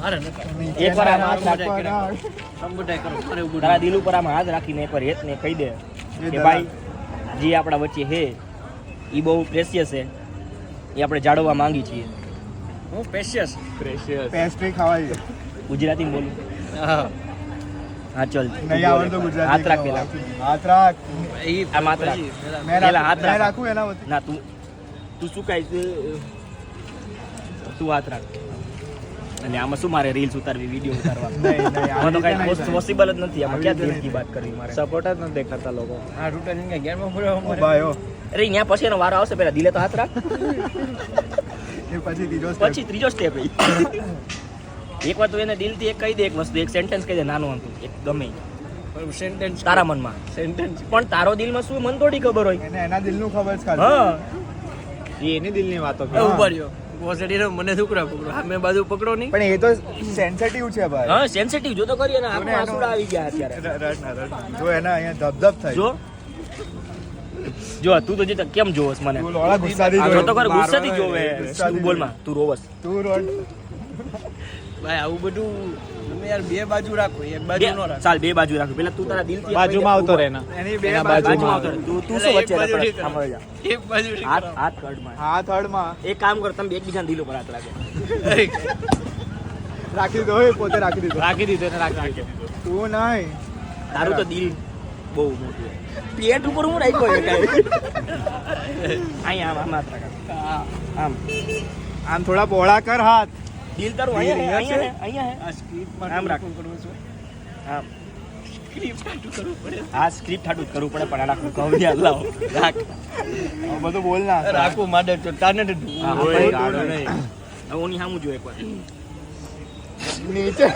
એકવાર આમ હાથ તારા દિલ ઉપર આમ હાથ રાખીને એકવાર હેતને કહી દે કે ભાઈ જે આપણા વચ્ચે છે એ બહુ પ્રેશિયસ છે, એ આપણે જાળવવા માંગી છીએ. હું પ્રેશિયસ પેસ્ટ્રી ખાવાય ગુજરાતીમાં બોલું. હા ચલ નહીં આવડતો ગુજરાતી. હાથ રાખ પેલા. હાથ રાખ. આમ હાથ રાખ પેલા હાથ રાખ. રાખું એના વચ્ચે ના તું શું કાંઈ તું હાથ રાખ. અને આમાં શું મારે રીલ્સ ઉતારવી, વિડીયો ઉતારવા? આમાં તો કાંઈ પોસિબલ જ નથી. આમાં ક્યાં દિલથી વાત કરવી મારે? સપોર્ટ જ નથી દેખાતા લોકો. આ રૂટન કે ગેમમાં ઓ ભાઈ ઓ અરે અહીંયા પછી એનો વારો આવશે, પેલા દિલે તો હાથ રાખ, એ પછી ત્રીજો સ્ટેપ. એક વાર તું એને દિલથી એક કહી દે, એક વસ્તુ, એક સેન્ટેન્સ કહી દે, નાનું હતું એક ગમે સેન્ટેન્સ તારા મનમાં સેન્ટેન્સ પણ તારો દિલમાં શું મને થોડી ખબર હોય. એને એના દિલનું ખબર છે ખાલી. હા એ એની દિલની વાતો કરે. ઉભા રહ્યો પોઝિટિવ મને છોકરા પકડો, સામે બાજુ પકડો નહીં. પણ એ તો સેન્સિટિવ છે ભાઈ. હા સેન્સિટિવ જો તો કરી, અને આંખમાં આંસુડા આવી ગયા અત્યારે. જો એના અહીંયા ધબધબ થાય. જો તું તો જે કેમ જોવસ મને? તું લોડા ગુસ્સાથી જો તો કર, ગુસ્સાથી જોવે. તું બોલમાં તું રોવસ. તું રોડ ભાઈ આવું બધું તમે યાર બે બાજુ રાખો, એક બાજુ નો રાખો. ચાલ બે બાજુ રાખો. પેલા તું તારા દિલથી બાજુમાં આવતો રહે ના. એની બે એના બાજુ બાજુમાં આવતો રહે. તું શું વચ્ચે રખડે? સાંભળ જા. એક બાજુ હાથ કડમાં. હાથ હળમાં એક કામ કર, તમે એકબીજાના દિલ ઉપર હાથ રાખો. રાખી દીધો, એ પોતે રાખી દીધો. રાખી દીધો એને રાખી દીધો. તું નહીં. તારું તો દિલ બહુ મોટું છે. પેટ ઉપર હું રાખ્યો છે કાંઈ? અહીંયા આમ હાથ રાખ. આમ આમ થોડા પહોળા કર હાથ. દિલ તારું અહીંયા હે, અહીંયા હે. આ સ્ક્રિપ્ટમાં આમ રાખ. કરવું છે. આમ સ્ક્રિપ્ટ હાટું કરવું પડે. આ સ્ક્રિપ્ટ હાટું જ કરવું પડે, પણ આ રાખું કહું યાર, લાવો રાખ. આવું બધું બોલ ના. રાખું માડે તો તાને જ હા, હોય હવે ગાડો નહીં. હવે ઓની સામું જો એકવાર. નીચે